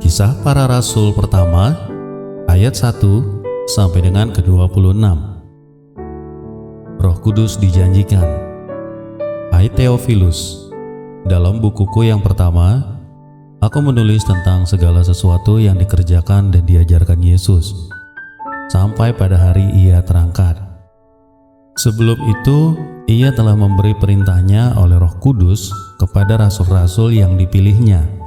Kisah Para Rasul pertama, ayat 1 sampai dengan ke-26. Roh Kudus dijanjikan. Hai Theophilus, dalam bukuku yang pertama, aku menulis tentang segala sesuatu yang dikerjakan dan diajarkan Yesus, sampai pada hari Ia terangkat. Sebelum itu, Ia telah memberi perintahnya oleh Roh Kudus kepada rasul-rasul yang dipilihnya.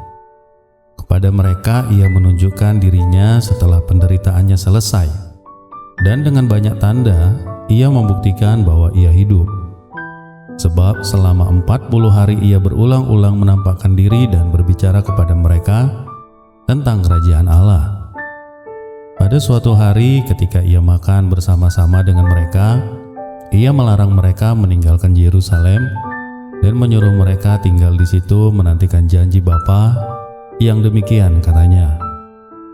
Kepada mereka Ia menunjukkan dirinya setelah penderitaannya selesai, dan dengan banyak tanda Ia membuktikan bahwa Ia hidup. Sebab selama 40 hari Ia berulang-ulang menampakkan diri dan berbicara kepada mereka tentang kerajaan Allah. Pada suatu hari ketika Ia makan bersama-sama dengan mereka, Ia melarang mereka meninggalkan Yerusalem dan menyuruh mereka tinggal di situ menantikan janji Bapa. Yang demikian katanya,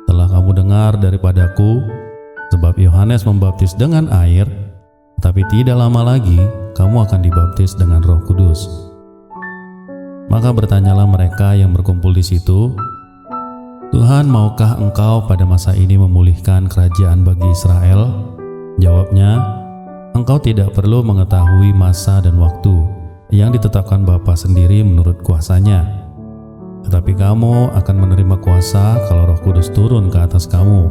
telah kamu dengar daripadaku, sebab Yohanes membaptis dengan air, tetapi tidak lama lagi kamu akan dibaptis dengan Roh Kudus. Maka bertanyalah mereka yang berkumpul di situ, Tuhan, maukah Engkau pada masa ini memulihkan kerajaan bagi Israel? Jawabnya, Engkau tidak perlu mengetahui masa dan waktu yang ditetapkan Bapa sendiri menurut kuasanya. Tetapi kamu akan menerima kuasa kalau Roh Kudus turun ke atas kamu,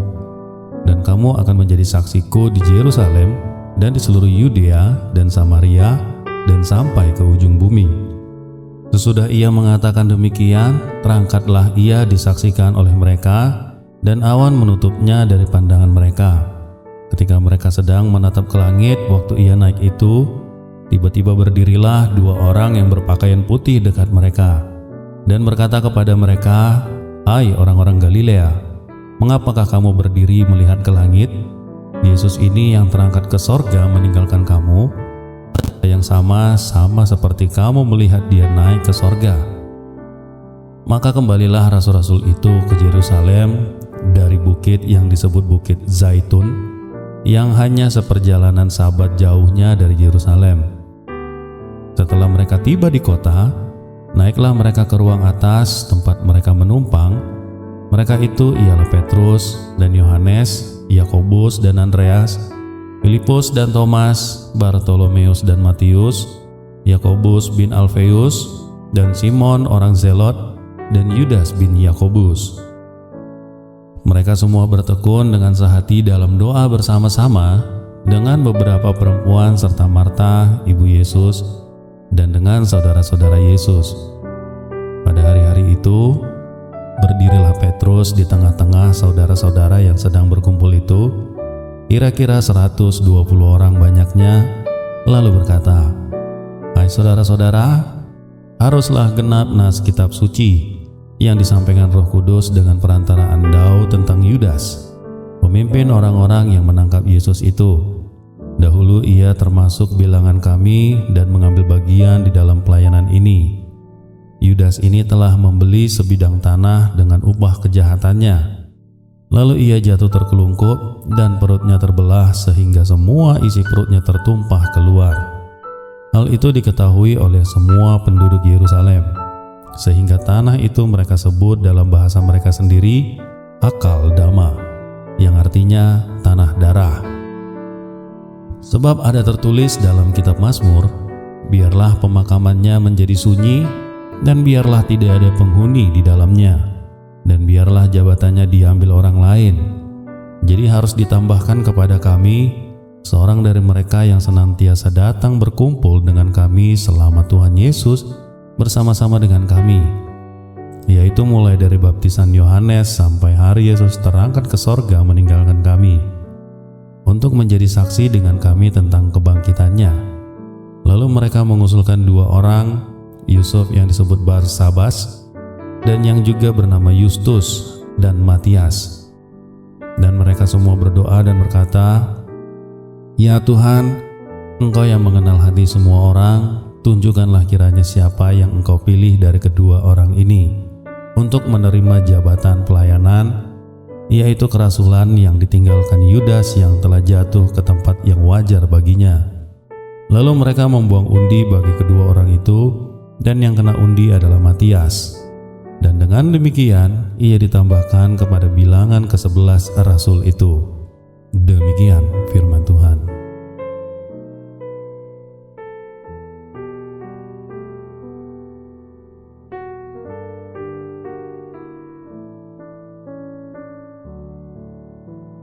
dan kamu akan menjadi saksiku di Yerusalem dan di seluruh Yudea dan Samaria dan sampai ke ujung bumi. Sesudah Ia mengatakan demikian, terangkatlah Ia disaksikan oleh mereka, dan awan menutupnya dari pandangan mereka. Ketika mereka sedang menatap ke langit waktu Ia naik itu, tiba-tiba berdirilah dua orang yang berpakaian putih dekat mereka, dan berkata kepada mereka, Hai orang-orang Galilea, mengapakah kamu berdiri melihat ke langit? Yesus ini yang terangkat ke sorga meninggalkan kamu, yang sama seperti kamu melihat Dia naik ke sorga. Maka kembalilah rasul-rasul itu ke Yerusalem dari bukit yang disebut Bukit Zaitun, yang hanya seperjalanan sabat jauhnya dari Yerusalem. Setelah mereka tiba di kota, naiklah mereka ke ruang atas tempat mereka menumpang. Mereka itu ialah Petrus dan Yohanes, Yakobus dan Andreas, Filipus dan Thomas, Bartolomeus dan Matius, Yakobus bin Alfeus dan Simon orang Zelot, dan Yudas bin Yakobus. Mereka semua bertekun dengan sehati dalam doa bersama-sama dengan beberapa perempuan serta Marta, ibu Yesus, dan dengan saudara-saudara Yesus. Pada hari-hari itu, berdirilah Petrus di tengah-tengah saudara-saudara yang sedang berkumpul itu, kira-kira 120 orang banyaknya, lalu berkata, Hai saudara-saudara, haruslah genap nas kitab suci yang disampaikan Roh Kudus dengan perantaraan Daud tentang Yudas, pemimpin orang-orang yang menangkap Yesus itu. Dahulu ia termasuk bilangan kami dan mengambil bagian di dalam pelayanan ini. Yudas ini telah membeli sebidang tanah dengan upah kejahatannya. Lalu ia jatuh terkelungkup dan perutnya terbelah sehingga semua isi perutnya tertumpah keluar. Hal itu diketahui oleh semua penduduk Yerusalem, sehingga tanah itu mereka sebut dalam bahasa mereka sendiri Akal Dama, yang artinya tanah darah. Sebab ada tertulis dalam kitab Mazmur, biarlah pemakamannya menjadi sunyi, dan biarlah tidak ada penghuni di dalamnya, dan biarlah jabatannya diambil orang lain. Jadi harus ditambahkan kepada kami seorang dari mereka yang senantiasa datang berkumpul dengan kami selama Tuhan Yesus bersama-sama dengan kami, yaitu mulai dari baptisan Yohanes sampai hari Yesus terangkat ke sorga meninggalkan kami, untuk menjadi saksi dengan kami tentang kebangkitannya. Lalu mereka mengusulkan dua orang, Yusuf yang disebut Barsabas, dan yang juga bernama Justus dan Matias. Dan mereka semua berdoa dan berkata, Ya Tuhan, Engkau yang mengenal hati semua orang, tunjukkanlah kiranya siapa yang Engkau pilih dari kedua orang ini untuk menerima jabatan pelayanan, yaitu kerasulan yang ditinggalkan Yudas yang telah jatuh ke tempat yang wajar baginya. Lalu mereka membuang undi bagi kedua orang itu, dan yang kena undi adalah Matias. Dan dengan demikian ia ditambahkan kepada bilangan ke-11 rasul itu. Demikian firman Tuhan.